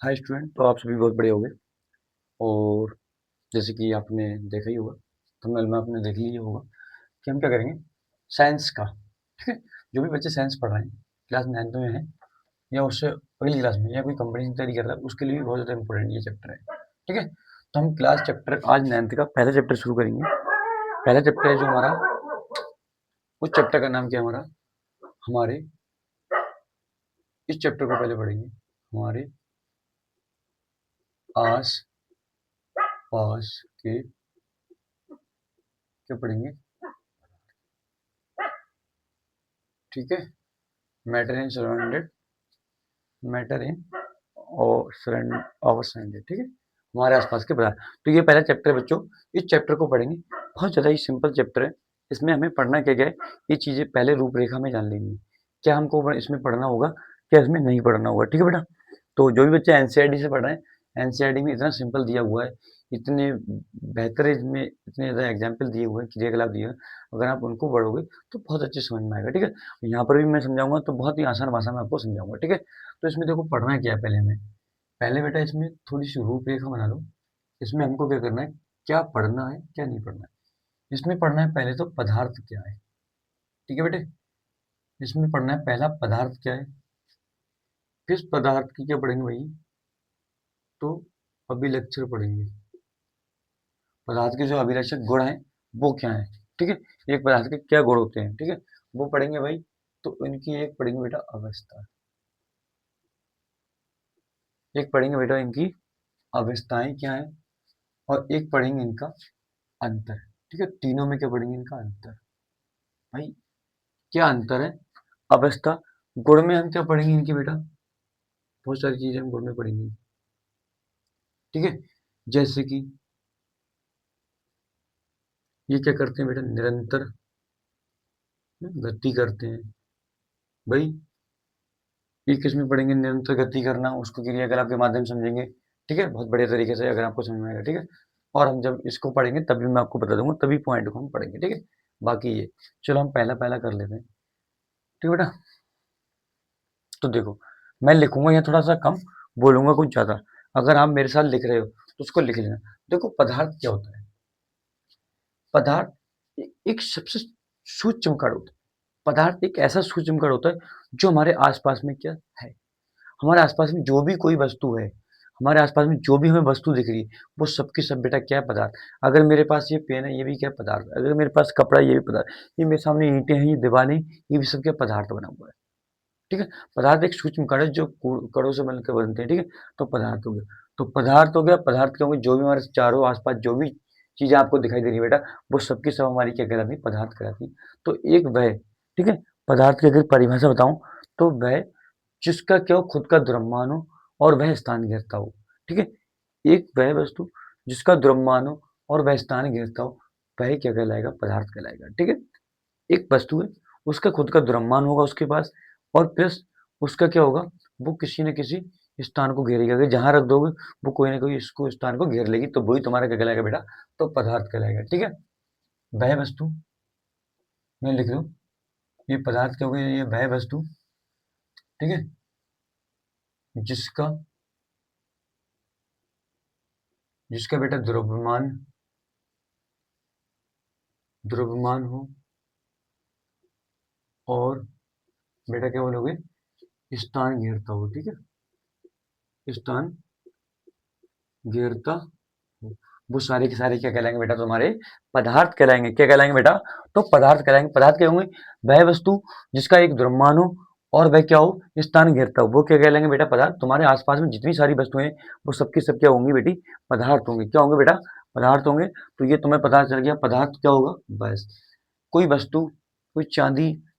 Hi student, तो आप सभी बहुत बड़े हो गए। और जैसे कि आपने देखा ही होगा, थंबनेल में आपने देख लिया होगा कि हम क्या करेंगे, साइंस का। ठीक है, जो भी बच्चे साइंस पढ़ रहे हैं, क्लास 9th में है या उससे अगली क्लास में, या कोई कंपनी की तैयारी कर रहा है, उसके लिए भी बहुत ज़्यादा इंपॉर्टेंट ये चैप्टर है। ठीक है, तो हम क्लास चैप्टर आज 9th का पहला चैप्टर शुरू करेंगे। पहला चैप्टर है जो हमारा, उस चैप्टर का नाम क्या है हमारा, हमारे इस चैप्टर को पहले पढ़ेंगे, हमारे आस पास के, क्या पढ़ेंगे, ठीक है, matter in surrounded, matter in और सराउंडेड, ठीक है, हमारे आसपास के पदार्थ। तो ये पहला चैप्टर है बच्चों, इस चैप्टर को पढ़ेंगे। बहुत ज़्यादा ही सिंपल चैप्टर है। इसमें हमें पढ़ना क्या क्या है, ये चीज़ें पहले रूपरेखा में जान लेंगे। क्या हमको इसमें पढ़ना होगा, क्या इसमें नहीं पढ़ना होगा, ठीक है बेटा। तो जो भी बच्चे एनसीईआरटी से पढ़ रहे हैं, एनसीईआरटी में इतना सिंपल दिया हुआ है, इतने बेहतर इसमें इतने ज़्यादा एग्जाम्पल दिए हुए हैं, क्रियाकलाप दिए हुए हैं, अगर आप उनको पढ़ोगे तो बहुत अच्छे समझ में आएगा। ठीक है, यहाँ पर भी मैं समझाऊंगा तो बहुत ही आसान भाषा में आपको समझाऊंगा। ठीक है, तो इसमें देखो पढ़ना क्या है, पहले हमें, पहले बेटा इसमें थोड़ी सी रूपरेखा बना लो। इसमें हमको क्या करना है, क्या पढ़ना है क्या नहीं पढ़ना है। इसमें पढ़ना है पहले तो पदार्थ क्या है। ठीक है बेटे, इसमें पढ़ना है पहला पदार्थ क्या है, किस पदार्थ की क्या पढ़ेंगे भाई, तो अभिलक्षण पढ़ेंगे। पदार्थ के जो अभिलक्षक गुण हैं वो क्या है। ठीक है, एक पदार्थ के क्या गुण होते हैं, ठीक है, वो पढ़ेंगे भाई। तो इनकी एक पढ़ेंगे बेटा अवस्था, एक पढ़ेंगे बेटा इनकी अवस्थाएं क्या है, और एक पढ़ेंगे इनका अंतर। ठीक है, तीनों में क्या पढ़ेंगे, इनका अंतर। भाई क्या अंतर है, अवस्था। गुण में हम क्या पढ़ेंगे इनके बेटा, बहुत सारी चीजें हम गुण में पढ़ेंगे। ठीक है, जैसे कि ये क्या करते हैं बेटा, निरंतर गति करते हैं। भाई ये किस में पढ़ेंगे, निरंतर गति करना, उसको क्रियाकलाप के माध्यम से समझेंगे। ठीक है, बहुत बढ़िया तरीके से अगर आपको समझ में आएगा। ठीक है, और हम जब इसको पढ़ेंगे तभी मैं आपको बता दूंगा, तभी पॉइंट को हम पढ़ेंगे। ठीक है, बाकी ये चलो हम पहला पहला कर लेते हैं। ठीक है बेटा, तो देखो मैं लिखूंगा यहाँ थोड़ा सा कम, बोलूंगा कुछ ज्यादा। अगर आप मेरे साथ लिख रहे हो तो उसको लिख लेना। देखो पदार्थ क्या होता है, पदार्थ एक सबसे सूक्ष्म कण होता है। पदार्थ एक ऐसा सूक्ष्म कण होता है जो हमारे आसपास में क्या है, हमारे आसपास में जो भी कोई वस्तु है, हमारे आसपास में जो भी हमें वस्तु दिख रही है, वो सबकी सब बेटा क्या है, पदार्थ। अगर मेरे पास ये पेन है, ये भी क्या है, पदार्थ। अगर मेरे पास कपड़ा है, ये भी पदार्थ। ये मेरे सामने ईंटें हैं, ये दीवारें, ये भी सब क्या पदार्थ बना हुआ है। ठीक है, पदार्थ एक सूक्ष्म कण है जो कणों से मिलकर बनते हैं। ठीक है, तो पदार्थ हो गया, तो पदार्थ हो गया, पदार्थ क्या होंगे, जो भी हमारे चारों आसपास जो भी चीजें आपको दिखाई दे रही है बेटा, वो सबकी सब हमारी क्या कहलाती है, पदार्थ कहलाती है। तो एक वह, ठीक है, पदार्थ की अगर परिभाषा बताऊं तो वह जिसका क्या हो, खुद का द्रव्यमान हो और वह स्थान घेरता हो। ठीक है, एक वह वस्तु जिसका द्रव्यमान हो और वह स्थान घेरता हो, वह क्या कहलाएगा, पदार्थ कहलाएगा। ठीक है, एक वस्तु है, उसका खुद का द्रव्यमान होगा उसके पास, और प्लस उसका क्या होगा, वो किसी न किसी स्थान को घेरेगा। अगर जहां रख दोगे वो कोई ना कोई इसको स्थान को घेर लेगी, तो वही तुम्हारा क्या कहलाएगा बेटा, तो पदार्थ कहलाएगा। ठीक है, वह वस्तु, मैं लिख लूं, ये पदार्थ क्या होगा, ये वह वस्तु, ठीक है, जिसका जिसका बेटा द्रव्यमान हो, और बेटा क्या बोलोगे, स्थान घेरता हो। ठीक है, स्थान घेरता हो, वो सारे के सारे क्या कहलाएंगे बेटा, तुम्हारे पदार्थ कहलाएंगे। क्या कहलाएंगे बेटा, तो पदार्थ कहलाएंगे। पदार्थ क्या होंगे, वह वस्तु जिसका एक द्रव्यमान हो और वह क्या हो, स्थान घेरता हो, वो क्या कहलाएंगे बेटा, पदार्थ। तुम्हारे आसपास में जितनी सारी वस्तुएं वो सबकी सब क्या होंगी बेटी, पदार्थ होंगे। क्या होंगे बेटा, पदार्थ होंगे। तो ये तुम्हें पता चल गया पदार्थ क्या होगा, बस। कोई वस्तु, कोई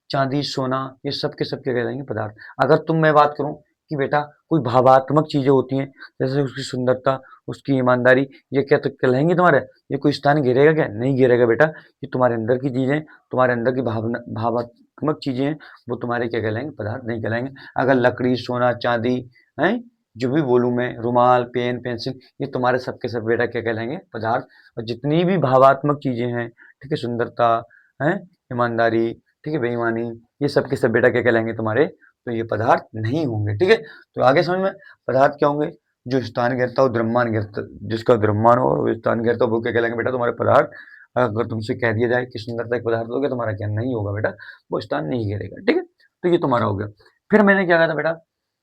चांदी, सोना, ये सब के सब क्या कहलाएंगे, पदार्थ। अगर मैं बात करूं कि बेटा कोई भावात्मक चीजें होती हैं, जैसे उसकी सुंदरता, उसकी ईमानदारी, ये क्या तो कहलाएंगे तुम्हारे, ये कोई स्थान घेरेगा क्या, नहीं घेरेगा बेटा। ये तुम्हारे अंदर की चीजें, तुम्हारे अंदर की भावात्मक चीजें हैं, वो तुम्हारे क्या कहलाएंगे, पदार्थ नहीं कहलाएंगे। अगर लकड़ी, सोना, चांदी है, जो भी बोलूं मैं, रुमाल, पेन, पेंसिल, ये तुम्हारे सबके सब बेटा क्या कहलाएंगे, पदार्थ। और जितनी भी भावात्मक चीजें हैं, ठीक है, सुंदरता है, ईमानदारी, ठीक है, बेईमानी, ये सब के सब बेटा क्या कहलाएंगे तुम्हारे, तो ये पदार्थ नहीं होंगे। ठीक है, तो आगे समझ में, पदार्थ क्या होंगे, जो स्थान गिरता हो द्रव्यमान गिरता, जिसका द्रव्यमान हो और स्थान गिरता हो वो क्या कहलाएंगे बेटा, तुम्हारे पदार्थ। अगर तुमसे कह दिया जाए कि सुंदरता एक पदार्थ हो गया, तुम्हारा क्या नहीं होगा बेटा, वो स्थान नहीं गिरेगा। ठीक है, तो ये तुम्हारा हो गया। फिर मैंने क्या कहा था बेटा,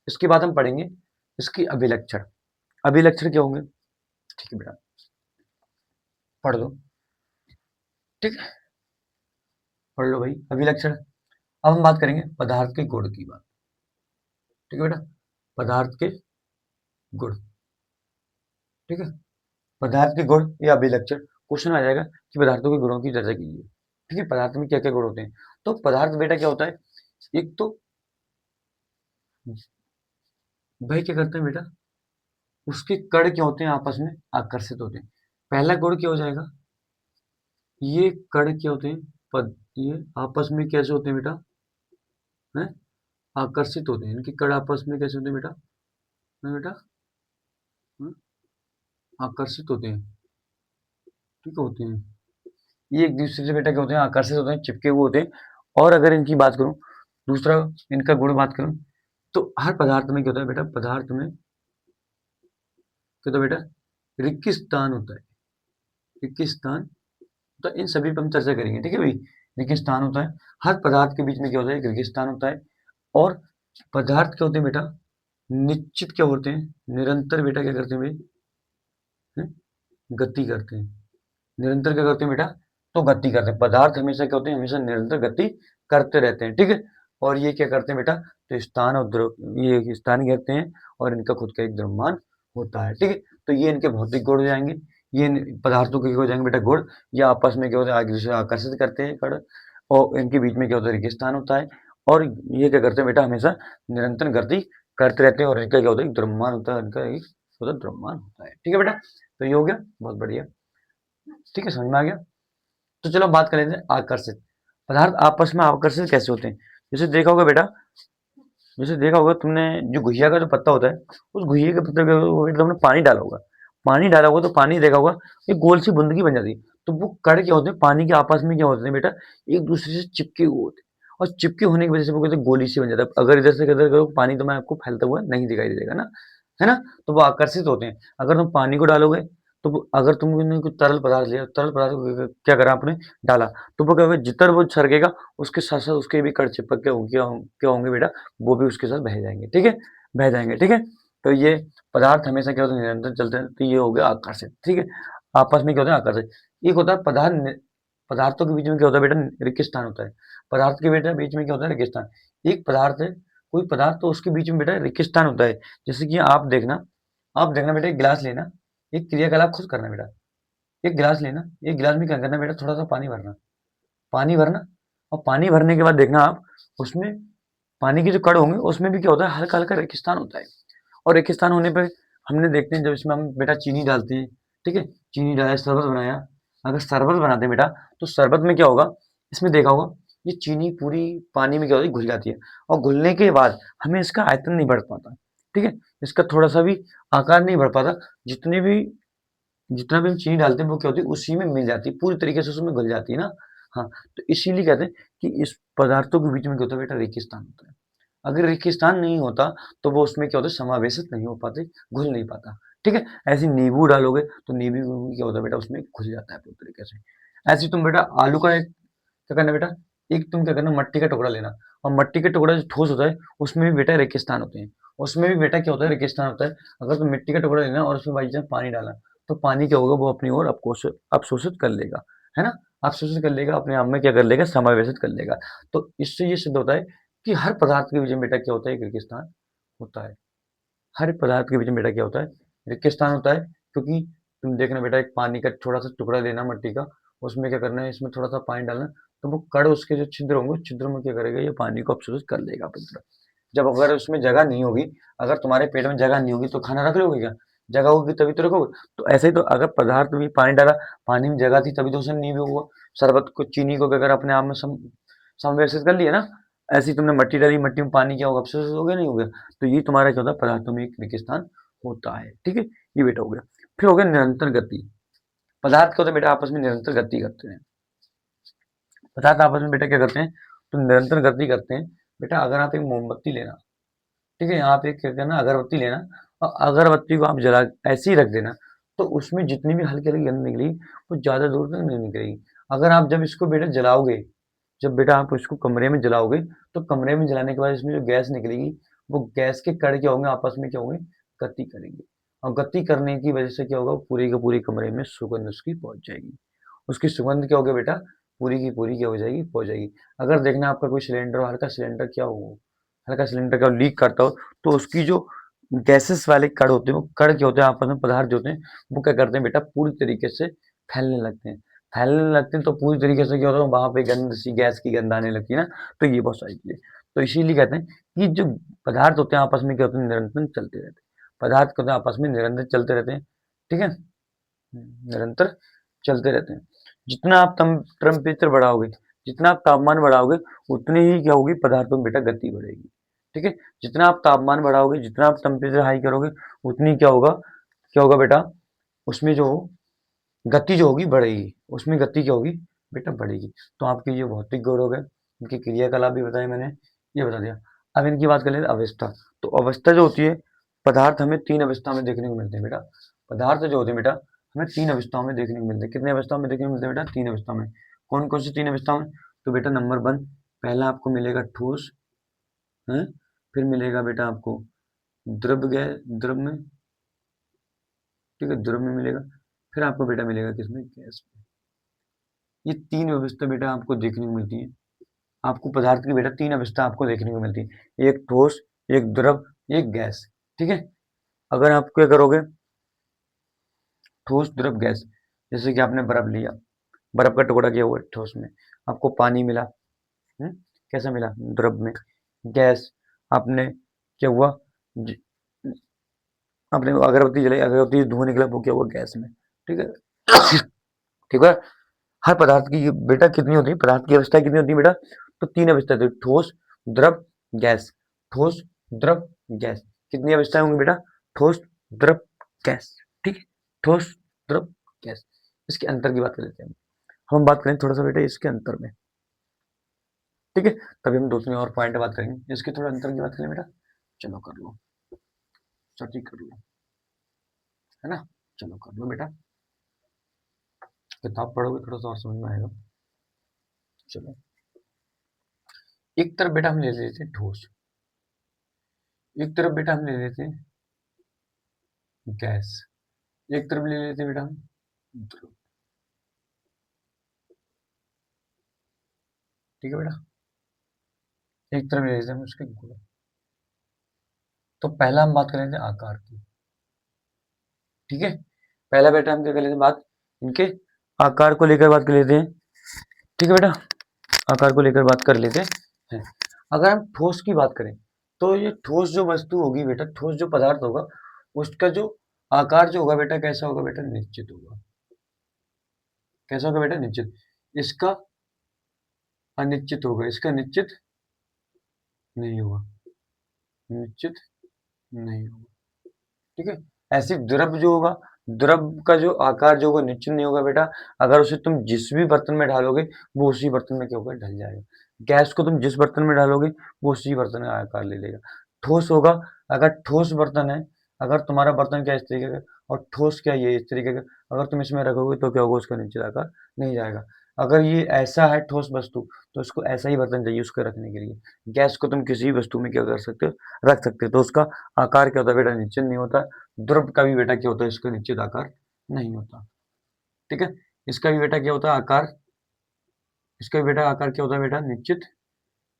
इसके बाद हम पढ़ेंगे इसकी अभिलक्षण। अभिलक्षण क्या होंगे, ठीक है बेटा, पढ़ लो। ठीक है, पढ़ लो भाई अभिलक्षण। अब हम बात करेंगे पदार्थ के गुण की बात। ठीक है बेटा, पदार्थ के गुण। ठीक है, पदार्थ के गुण या अभिलक्षण। क्वेश्चन आ जाएगा कि पदार्थों के गुणों की चर्चा कीजिए। ठीक है, पदार्थ में क्या क्या गुण होते हैं। तो पदार्थ बेटा क्या होता है, एक तो भाई क्या करते हैं बेटा, उसके कण क्या होते हैं, आपस में आकर्षित होते हैं। पहला गुण क्या हो जाएगा, ये कण क्या होते हैं, पद ये आपस में कैसे होते हैं बेटा, हैं, आकर्षित होते हैं। इनके कण आपस में कैसे होते हैं बेटा, हैं बेटा, हैं? आकर्षित होते हैं। ठीक होते हैं, ये एक दूसरे से बेटा क्या होते हैं, आकर्षित होते हैं, चिपके हुए होते हैं। और अगर इनकी बात करूं, दूसरा इनका गुण बात करूं, तो हर पदार्थ में क्या होता है बेटा, पदार्थ में क्या होता है बेटा, रिक्त स्थान होता है। रिक्त स्थान, तो इन सभी पर हम चर्चा करेंगे। ठीक है भाई, रिक्त स्थान होता है, हर पदार्थ के बीच में क्या होता है, रिक्त स्थान होता है। और पदार्थ क्या होते हैं बेटा, निश्चित क्या होते हैं, निरंतर बेटा क्या करते हैं भाई, हैं? गति करते हैं। निरंतर क्या करते हैं बेटा, तो गति करते हैं। पदार्थ हमेशा क्या होते हैं, हमेशा निरंतर गति करते रहते हैं। ठीक है, और ये क्या करते हैं बेटा, तो स्थान और द्रव, ये स्थान कहते हैं और इनका खुद का एक द्रव्यमान होता है। ठीक है, तो ये इनके भौतिक गुण हो जाएंगे। ये पदार्थों के हो जाएंगे बेटा गुण, या आपस में क्या होता है, एक दूसरे को आकर्षित करते हैं कण, और इनके बीच में क्या होता है, रिक्त स्थान होता है। और ये क्या करते हैं बेटा, हमेशा निरंतर गति करते रहते हैं, और इनका क्या होता है, द्रव्यमान होता है, इनका एक द्रव्यमान होता है। ठीक है बेटा, तो ये हो गया, बहुत बढ़िया। ठीक है, समझ में आ गया। तो चलो बात कर लेते हैं आकर्षित। पदार्थ आपस में आकर्षित कैसे होते हैं। जैसे देखा होगा बेटा, जैसे देखा होगा तुमने, जो घुइया का जो पत्ता होता है, उस घुइये के पत्ते में तुमने पानी डाला होगा। पानी डाला होगा तो पानी देखा होगा, एक गोल सी बूंदगी बन जाती है। तो वो कण क्या होते हैं, पानी के आपस में क्या होते हैं बेटा, एक दूसरे से चिपके हुए होते हैं। और चिपके होने की वजह से वो कहते हैं गोली सी बन जाता है। अगर इधर से इधर करो पानी, तो मैं आपको फैलता हुआ नहीं दिखाई देगा ना, है ना। तो वो आकर्षित होते हैं। अगर तुम पानी को डालोगे, तो अगर तुमने कोई तरल पदार्थ लिया, तरल पदार्थ को क्या करा आपने, डाला, तो वो क्या होगा, जितना वो सरकेगा उसके साथ साथ उसके भी कण चिपक के क्या होंगे बेटा, वो भी उसके साथ बह जाएंगे। ठीक है, बह जाएंगे। ठीक है, तो ये पदार्थ हमेशा क्या होता है, निरंतर चलते हैं। तो ये हो गया आकर्षित। ठीक है, आपस में क्या होता है, आकर्षित। एक होता है पदार्थों के बीच में क्या होता है बेटा, रिक्त स्थान होता है। पदार्थ के बेटा बीच में क्या होता है, रिक्त स्थान। एक पदार्थ है, कोई पदार्थ, तो उसके बीच में बेटा रिक्त स्थान होता है। जैसे कि आप देखना बेटा, एक गिलास लेना, एक क्रियाकलाप खुद करना बेटा। एक गिलास लेना, एक गिलास में क्या करना बेटा, थोड़ा सा पानी भरना, पानी भरना। और पानी भरने के बाद देखना आप, उसमें पानी के जो कण होंगे उसमें भी क्या होता है, हल्का हल्का रेगिस्तान होता है। और रेगिस्तान होने पर हमने देखते हैं, जब इसमें हम बेटा चीनी डालते हैं, ठीक है, चीनी डाला, शरबत बनाया। अगर शरबत बनाते हैं बेटा, तो शरबत में क्या होगा, इसमें देखा होगा, ये चीनी पूरी पानी में क्या होती है, घुल जाती है। और घुलने के बाद हमें इसका आयतन नहीं बढ़ पाता। ठीक है, इसका थोड़ा सा भी आकार नहीं बढ़ पाता। जितने भी जितना भी हम चीनी डालते हैं वो क्या होती है, उसी में मिल जाती है, पूरी तरीके से उसमें घुल जाती है ना। हाँ, तो इसीलिए कहते हैं कि इस पदार्थों के बीच में क्या होता है बेटा, रेगिस्तान होता है। अगर रेगिस्तान नहीं होता, तो वो उसमें क्या होता है, समावेशित नहीं हो पाते, घुल नहीं पाता। ठीक है, ऐसे नींबू डालोगे तो नींबू में क्या होता है बेटा, उसमें घुल जाता है पूरी तरीके से। ऐसे तुम बेटा आलू का एक क्या करना बेटा, एक तुम क्या करना, मट्टी का टुकड़ा लेना। और मट्टी का टुकड़ा जो ठोस होता है, उसमें भी बेटा रेगिस्तान होते हैं। उसमें भी बेटा क्या होता है, रेगिस्तान होता है। अगर तुम मिट्टी का टुकड़ा लेना और उसमें बाई चांस पानी डाला, तो पानी क्या होगा, वो अपनी ओर अवशोषित कर लेगा, है ना। अवशोषित कर लेगा, अपने आप में क्या कर लेगा, समावेशित कर लेगा। तो इससे ये सिद्ध होता है कि हर पदार्थ के बीच में बेटा क्या होता है, एक रेगिस्तान होता है। हर पदार्थ के बीच में बेटा क्या होता है, रेगिस्तान होता है। क्योंकि तुम देखना बेटा, एक पानी का थोड़ा सा टुकड़ा लेना मट्टी का, उसमें क्या करना है, इसमें थोड़ा सा पानी डालना, तो वो कण उसके जो छिद्र होंगे, उस छिद्र में क्या करेगा, ये पानी को अवशोषित कर लेगा अपनी तरफ। जब अगर उसमें जगह नहीं होगी, अगर तुम्हारे पेट में जगह नहीं होगी, तो खाना रख लोगे क्या, जगह होगी तभी तो रखोगे। तो ऐसे ही, तो अगर पदार्थ में पानी डाला, पानी में जगह थी तभी तो उसने नहीं भी हुआ। शरबत को, चीनी को अगर अपने आप में समव्यवस्थित कर लिया ना, ऐसी तुमने मट्टी डाली, मट्टी में पानी क्या होगा, अवशोषित हो गया, नहीं हो गया। तो ये तुम्हारा क्या होता है, पदार्थों में एक रेगिस्तान होता है। ठीक है, ये बेटा हो गया। फिर हो गया निरंतर गति। पदार्थ क्या होता है बेटा, आपस में निरंतर गति करते हैं। पदार्थ आपस में बेटा क्या करते हैं, तो निरंतर गति करते हैं। बेटा अगर आप एक मोमबत्ती लेना, ठीक है, यहाँ पे क्या करना, अगरबत्ती लेना, अगरबत्ती को आप जला ऐसे ही रख देना, तो उसमें जितनी भी हल्की-हल्की गंध निकलेगी, वो ज़्यादा दूर तक नहीं निकलेगी। अगर आप जब इसको बेटा जलाओगे, जब बेटा आप इसको कमरे में जलाओगे, तो कमरे में जलाने के बाद इसमें जो गैस निकलेगी, वो गैस के कण क्या होंगे, आपस में क्या होंगे, गति करेंगे। और गति करने की वजह से क्या होगा, पूरे के पूरे कमरे में सुगंध उसकी पहुँच जाएगी। उसकी सुगंध क्या होगी बेटा, पूरी की पूरी क्या हो जाएगी, पहुँच जाएगी। अगर देखना आपका कोई सिलेंडर, हल्का सिलेंडर क्या हो, हल्का सिलेंडर का लीक करता हो, तो उसकी जो गैसेस वाले कण होते हैं, वो कण क्या होते हैं, आपस में पदार्थ जो होते हैं, वो क्या करते हैं बेटा, पूरी तरीके से फैलने लगते हैं। फैलने लगते हैं तो पूरी तरीके से क्या होता है, वहाँ पे गंध सी, गैस की गंध आने लगती है ना, तो ये बहुत सारी चीज़ें। तो इसीलिए कहते हैं कि जो पदार्थ होते हैं आपस में क्या होते हैं, निरंतर चलते रहते हैं। पदार्थ क्या होते हैं, आपस में निरंतर चलते रहते हैं, ठीक है? निरंतर चलते रहते हैं। जितना आप टेम्परेचर बढ़ाओगे, जितना आप तापमान बढ़ाओगे, उतनी ही क्या होगी, पदार्थों में बेटा गति बढ़ेगी, ठीक है? जितना आप तापमान बढ़ाओगे, जितना आप टेम्परेचर हाई करोगे, उतनी क्या होगा बेटा, उसमें जो गति जो होगी बढ़ेगी, उसमें गति क्या होगी बेटा, बढ़ेगी। तो आपके ये भौतिक गुण हो गए, इनकी क्रियाकलाप भी बताए मैंने, ये बता दिया। अब इनकी बात कर लेते हैं अवस्था। तो अवस्था जो होती है, पदार्थ हमें 3 अवस्था में देखने को मिलते हैं बेटा। पदार्थ जो होते हैं बेटा, हमें 3 अवस्थाओं में देखने को मिलते हैं। कितने अवस्थाओं में देखने को मिलते हैं बेटा, 3 अवस्था में। कौन-कौन सी 3 अवस्थाओं में? तो बेटा नंबर 1, पहला आपको मिलेगा ठोस, हैं? फिर मिलेगा बेटा आपको द्रव में, ठीक है? द्रव में मिलेगा। फिर आपको बेटा मिलेगा किसमें, गैस में। ये 3 अवस्था बेटा आपको देखने को मिलती है। आपको पदार्थ की बेटा 3 अवस्था आपको देखने को मिलती है। एक ठोस, एक द्रव, एक गैस, ठीक है? अगर आप क्या करोगे, ठोस, द्रव, गैस, जैसे कि आपने बर्फ लिया, बर्फ का टुकड़ा किया हुआ है ठोस में, आपको पानी मिला, कैसा मिला, द्रव में। गैस, आपने क्या हुआ, ज- आपने अगरबत्ती जलाई, अगरबत्ती से धुआं निकला, वो क्या हुआ, गैस में, ठीक है? ठीक है? हर पदार्थ की बेटा कितनी होती है, पदार्थ की अवस्था कितनी होती है बेटा, तो 3 अवस्था होती है, ठोस, द्रव, गैस। ठोस, द्रव, गैस। कितनी अवस्थाएं होंगी बेटा, ठोस, द्रव, गैस, ठीक है? ठोस, द्रव, गैस। इसके अंतर की बात कर लेते हैं हम बात करें थोड़ा सा बेटा इसके अंतर में, ठीक है? तभी हम 2-3 और पॉइंट बात करेंगे, इसके थोड़ा अंतर की बात करें बेटा। चलो कर लो, सर्च कर लो, है ना? चलो कर लो बेटा, किताब पढ़ोगे थोड़ा सा और समझ में आएगा। चलो, एक तरफ बेटा हम ले लेते हैं ठोस, एक तरफ बेटा हम ले लेते हैं गैस, एक तरफ ले लेते हैं बेटा हम द्रव, ठीक है बेटा? एक तरफ ले लेते हैं हम उसके गुण। तो पहला हम बात कर लेते हैं आकार की, ठीक है? पहला बेटा हम क्या कर लेते हैं बात, इनके आकार को लेकर बात कर लेते हैं, ठीक है बेटा? आकार को लेकर बात कर लेते हैं। अगर हम ठोस की बात करें, तो ये ठोस जो वस्तु होगी बेटा, ठोस जो पदार्थ होगा, उसका जो आकार जो होगा बेटा, कैसा होगा बेटा, निश्चित होगा। कैसा होगा बेटा, निश्चित। इसका अनिश्चित होगा, इसका निश्चित नहीं होगा, निश्चित नहीं होगा, ठीक है? ऐसे द्रव जो होगा, द्रव का जो आकार जो होगा, निश्चित नहीं होगा बेटा। अगर उसे तुम जिस भी बर्तन में डालोगे, वो उसी बर्तन में क्या होगा, ढल जाएगा। गैस को तुम जिस बर्तन में डालोगे, वो उसी बर्तन का आकार ले लेगा। ठोस होगा, अगर ठोस बर्तन है, अगर तुम्हारा बर्तन क्या इस तरीके का, और ठोस क्या ये इस तरीके का, अगर तुम इसमें रखोगे तो क्या होगा, उसका निश्चित आकार नहीं जाएगा। अगर ये ऐसा है ठोस वस्तु, तो उसको ऐसा ही बर्तन चाहिए उसको रखने के लिए। गैस को तुम किसी भी वस्तु में क्या कर सकते हो, रख सकते हो, तो उसका आकार क्या होता है बेटा, निश्चित नहीं होता। द्रव का भी बेटा क्या होता है, इसका निश्चित आकार नहीं होता, ठीक है? इसका भी बेटा क्या होता है, आकार, इसका भी बेटा आकार क्या होता है बेटा, निश्चित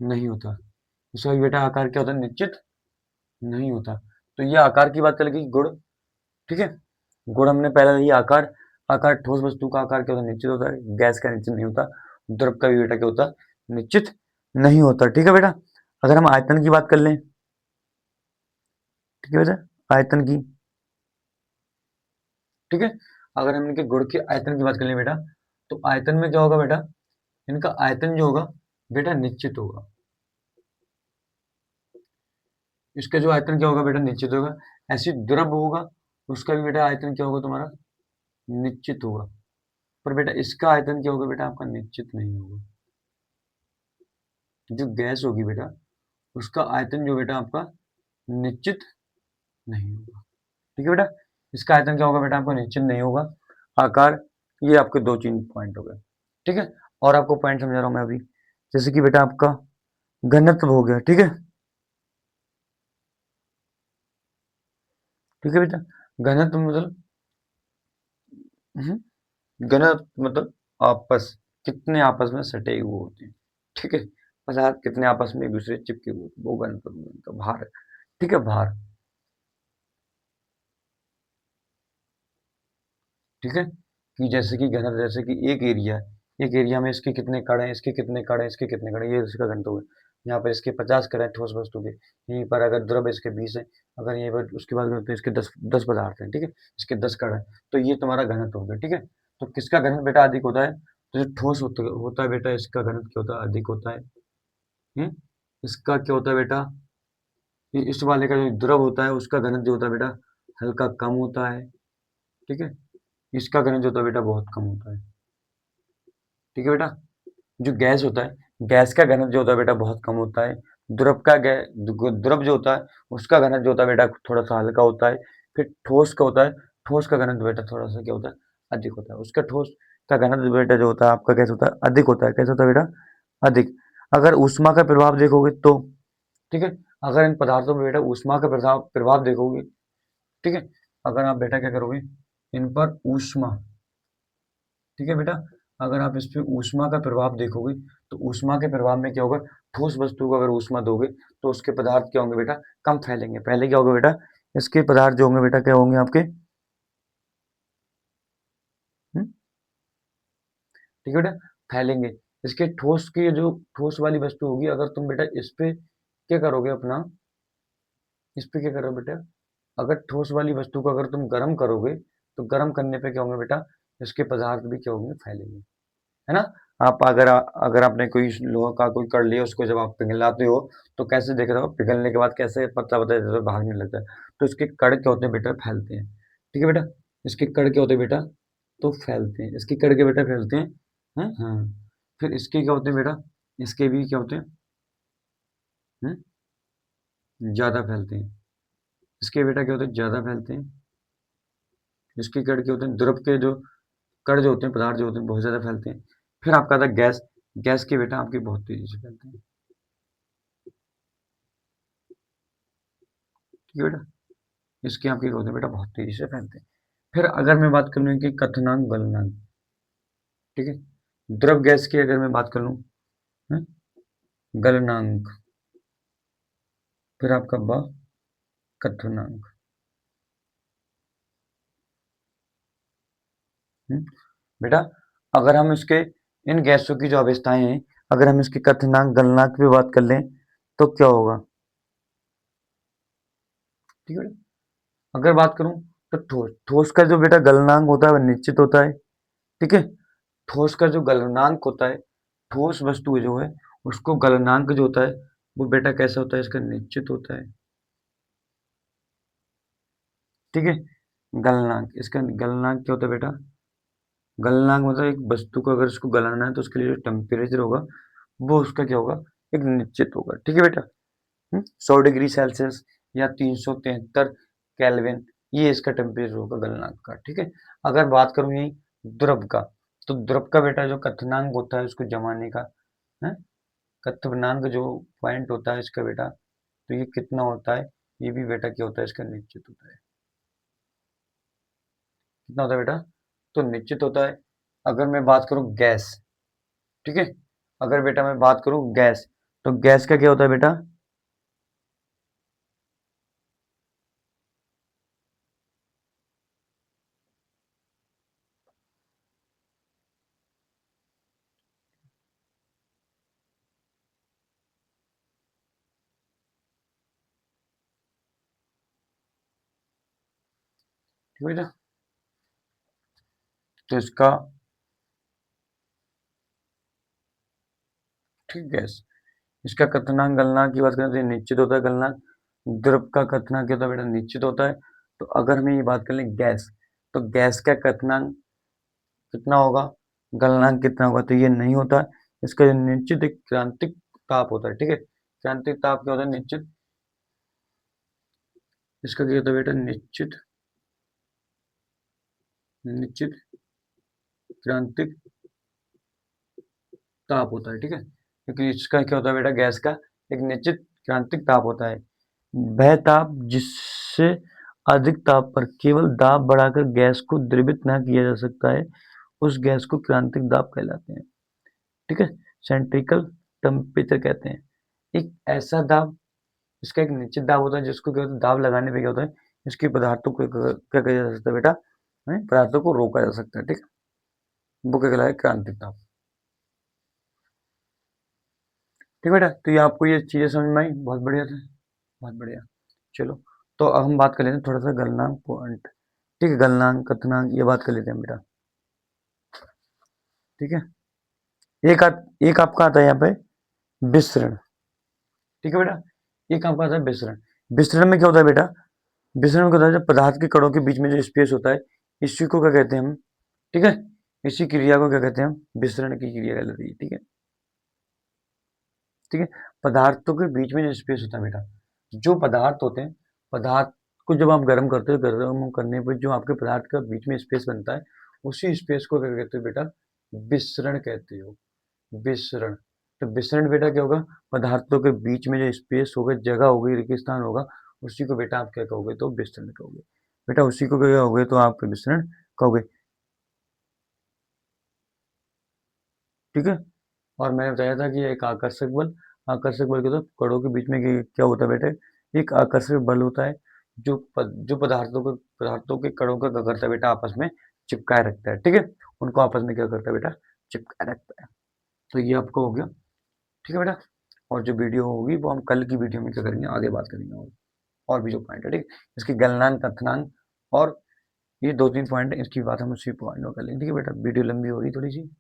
नहीं होता। इसका भी बेटा आकार क्या होता है, निश्चित नहीं होता। तो ये आकार की बात चल गई, गुण, ठीक है? गुण हमने पहले ये आकार, आकार ठोस वस्तु का आकार क्या होता है, निश्चित होता है। गैस का निश्चित नहीं होता। द्रव का भी बेटा क्या होता है, निश्चित नहीं होता, ठीक है बेटा? अगर हम आयतन की बात कर लें, ठीक है बेटा, आयतन की, ठीक है? अगर हम इनके गुण के आयतन की बात कर लें बेटा, तो आयतन में क्या होगा बेटा, इनका आयतन जो होगा बेटा, निश्चित होगा। इसका जो आयतन क्या होगा बेटा, निश्चित होगा। ऐसे द्रव होगा, उसका भी बेटा आयतन क्या होगा तुम्हारा, निश्चित होगा। पर बेटा इसका आयतन क्या होगा बेटा, आपका निश्चित नहीं होगा। जो गैस होगी बेटा, उसका आयतन जो बेटा आपका निश्चित नहीं होगा। ठीक है बेटा। इसका आयतन क्या होगा बेटा, आपको निश्चित नहीं होगा। आकार, ये आपके 2-3 पॉइंट हो गए। ठीक है, और आपको पॉइंट समझा रहा हूँ मैं अभी। जैसे कि बेटा आपका घनत्व हो गया। ठीक है, ठीक है बेटा। घनत्व मतलब घनत्व मतलब आपस, कितने आपस में सटे हुए होते हैं। ठीक है, पदार्थ कितने आपस में एक दूसरे से चिपके हुए होते हैं, वो घनत्व का भार। ठीक है, भार। ठीक है, कि जैसे कि घनत्व, जैसे कि एक एरिया में इसके कितने कण हैं, इसके कितने कण हैं, इसके कितने कण हैं, ये इसका घनत्व है। यहाँ पर इसके 50 कण हैं ठोस वस्तु के, यहीं पर अगर द्रव इसके 20 है, अगर यहीं पर उसके बाद तो इसके 10 पदार्थ हैं। ठीक है, इसके 10 कण हैं, तो ये तुम्हारा घनत्व हो गया। ठीक है, तो किसका घनत्व बेटा अधिक होता है, तो जो ठोस होता है बेटा, इसका घनत्व क्या होता है, अधिक होता है। हम्म? इसका क्या होता है बेटा, इस वाले का जो द्रव होता है उसका घनत्व जो होता है बेटा, हल्का कम होता है। ठीक है, इसका घनत्व जो होता है बेटा बहुत कम होता है। ठीक है बेटा, जो गैस होता है, गैस का घनत्व जो होता है बेटा बहुत कम होता है। द्रव जो होता है उसका घनत्व जो होता है बेटा थोड़ा सा हल्का होता है। फिर ठोस का होता है, ठोस का घनत्व बेटा थोड़ा सा क्या होता है, अधिक होता है। उसका ठोस का घनत्व बेटा जो होता है आपका कैसे होता है, अधिक होता है। कैसे होता है बेटा, अधिक। अगर ऊष्मा का प्रभाव देखोगे तो, ठीक है, अगर इन पदार्थों में बेटा ऊष्मा का प्रभाव प्रभाव देखोगे, ठीक है, अगर आप बेटा क्या करोगे, इन पर ऊष्मा, ठीक है बेटा, अगर आप इस पे ऊष्मा का प्रभाव देखोगे तो ऊष्मा के प्रभाव में क्या होगा, ठोस वस्तु को अगर ऊष्मा दोगे तो उसके पदार्थ क्या होंगे बेटा, कम फैलेंगे। पहले क्या होगा बेटा, इसके पदार्थ जो होंगे बेटा क्या होंगे आपके, ठीक है बेटा, फैलेंगे। इसके ठोस की जो ठोस वाली वस्तु होगी, अगर तुम बेटा इस पे क्या करोगे अपना, इस पे क्या करोगे बेटा, अगर ठोस वाली वस्तु को अगर तुम गर्म करोगे तो गर्म करने पे क्या होंगे बेटा, इसके पदार्थ भी क्या होंगे, फैलेंगे। है ना। आप अगर आपने कोई लोहा का कोई कर लिया, उसको जब आप पिघलाते हो तो कैसे देख रहे हो, पिघलने के बाद कैसे पतला पतला जैसे भागने लगता है, तो इसके कण क्या होते हैं बेटा, फैलते हैं। ठीक है बेटा, इसके कण क्या होते हैं बेटा, तो फैलते हैं। इसके कण के बेटा फैलते हैं। हाँ, फिर इसके क्या होते हैं बेटा, इसके भी क्या होते हैं, ज्यादा फैलते हैं। इसके बेटा क्या होते हैं, ज्यादा फैलते हैं। इसके कण क्या होते हैं, द्रव के जो कण जो होते हैं, पदार्थ जो होते हैं बहुत ज्यादा फैलते हैं। फिर आपका था गैस, गैस के बेटा आपके बहुत तेजी से फैलते हैं। ठीक है बेटा, इसके आपके क्या होते हैं बेटा, बहुत तेजी से फैलते हैं। फिर अगर मैं बात कर लूँ कि क्वथनांक गलनांक, ठीक है, द्रव गैस की अगर मैं बात कर लूँ, हैं, गलनांक, फिर आपका क्वथनांक। बेटा, अगर हम इसके इन गैसों की जो अवस्थाएं हैं, अगर हम इसके क्वथनांक गलनांक पे बात कर लें तो क्या होगा। ठीक है बेटा, अगर बात करूं तो ठोस ठोस का जो बेटा गलनांक होता है वह निश्चित होता है। ठीक है, ठोस का जो गलनांक होता है, ठोस वस्तु जो है उसको गलनांक जो होता है वो बेटा कैसा होता है, इसका निश्चित होता है। ठीक है, गलनांक, इसका गलनांक क्या होता है बेटा, गलनांक मतलब एक वस्तु को अगर उसको गलाना है तो उसके लिए जो टेम्परेचर होगा वो उसका क्या होगा, एक निश्चित होगा। ठीक है बेटा, 100 डिग्री सेल्सियस या 373 केल्विन, ये इसका टेम्परेचर होगा गलनांक का। ठीक है, अगर बात करूँ यही द्रव का, तो द्रव का बेटा जो क्वथनांक होता है उसको जमाने का है, क्वथनांक जो पॉइंट होता है इसका बेटा, तो ये कितना होता है, ये भी बेटा क्या होता है, इसका निश्चित होता है। कितना होता है बेटा, तो निश्चित होता है। अगर मैं बात करूं गैस, ठीक है, अगर बेटा मैं बात करूं गैस, तो गैस का क्या होता है बेटा, ठीक है बेटा, तो इसका, ठीक, गैस, इसका क्वथनांक गलनांक की बात करें तो ये निश्चित होता है गलनांक। द्रव का क्वथनांक क्या होता है बेटा, निश्चित होता है। तो अगर हम ये बात कर लें गैस, तो गैस का क्वथनांक कितना होगा, गलनांक कितना होगा, तो ये नहीं होता। इसका जो निश्चित एक क्रांतिक ताप होता है। ठीक है, क्रांतिक ताप क्या होता है, निश्चित, इसका क्या होता है बेटा, निश्चित निश्चित क्रांतिक ताप होता है, ठीक है, क्योंकि इसका क्या होता है बेटा, गैस का एक निश्चित क्रांतिक ताप होता है। वह ताप जिससे अधिक ताप पर केवल दाब बढ़ाकर गैस को द्रवित न किया जा सकता है, उस गैस को क्रांतिक दाब कहलाते हैं, ठीक है। सेंट्रिकल टेम्परेचर कहते हैं एक ऐसा दाब, इसका एक निश्चित दाब होता है जिसको क्या होता है, दाब लगाने पे क्या होता है, इसके पदार्थों को क्या किया जा सकता है बेटा, पदार्थों को रोका जा सकता है, ठीक है, वो क्या कहलाता है, क्रांतिक दाब। ठीक बेटा, तो ये आपको ये चीजें समझ में आई, बहुत बढ़िया था, बहुत बढ़िया। चलो, तो अब हम बात कर लेते हैं थोड़ा सा गलनांक पॉइंट, ठीक है, गलनांक कथनांक ये बात कर लेते हैं बेटा, ठीक है। एक आपका आता है यहाँ पे विसरण, ठीक है बेटा, एक आपका आता है विसरण। विसरण में क्या होता है बेटा, विसरण में क्या होता है, जब पदार्थ के कणों के बीच में जो स्पेस होता है, इसी को क्या कहते हैं हम, ठीक है, इसी क्रिया को क्या कहते हैं हम, विसरण की क्रिया कहलाती है, ठीक है, ठीक है। पदार्थों के बीच में जो स्पेस होता है बेटा, जो पदार्थ होते हैं, पदार्थ को जब आप गर्म करते हो, गर्म करने पर जो आपके पदार्थ का बीच में स्पेस बनता है, उसी स्पेस को क्या कहते हो बेटा, विसरण कहते हो, विसरण। तो विसरण बेटा क्या होगा, पदार्थों के बीच में जो स्पेस होगा, जगह होगी, रिक्त स्थान होगा, उसी को बेटा आप क्या कहोगे, तो विसरण कहोगे बेटा, उसी को क्या कहोगे, तो आप विसरण कहोगे, ठीक है। और मैंने बताया था कि एक आकर्षक बल के तो कणों के बीच में क्या होता है बेटे, एक आकर्षक बल होता है जो पदार्थों के कणों का क्या करता है बेटा, आपस में चिपकाए रखता है, ठीक है, उनको आपस में क्या करता है बेटा, चिपकाए रखता है। तो ये आपको हो गया, ठीक है बेटा। और जो वीडियो होगी वो हम कल की वीडियो में क्या करेंगे, आगे बात करेंगे, और भी जो पॉइंट है, ठीक है, इसकी गलनांक कथनांक और ये 2-3 पॉइंट है, इसकी बात हम उसी पॉइंट में कर लेंगे, ठीक है बेटा। वीडियो लंबी हो रही थोड़ी सी।